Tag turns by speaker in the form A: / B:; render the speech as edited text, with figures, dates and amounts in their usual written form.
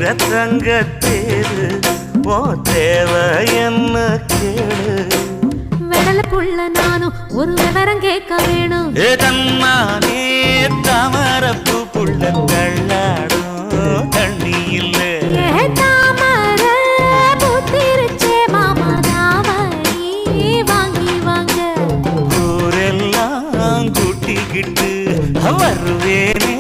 A: தங்கத்தேரு ஓ தேவை என்ன கேளு
B: வெடல புள்ள நானும் ஒரு விவரம் கேட்க வேணும்
A: தன்னானே தாமரப்பு புள்ள தள்ளாடும் தண்ணி இல்ல
B: தாமர பூத்திருச்சே மாமா தாவணி வாங்கி வாங்க
A: ஊரெல்லாம் கூட்டிக்கிட்டு வருவேனே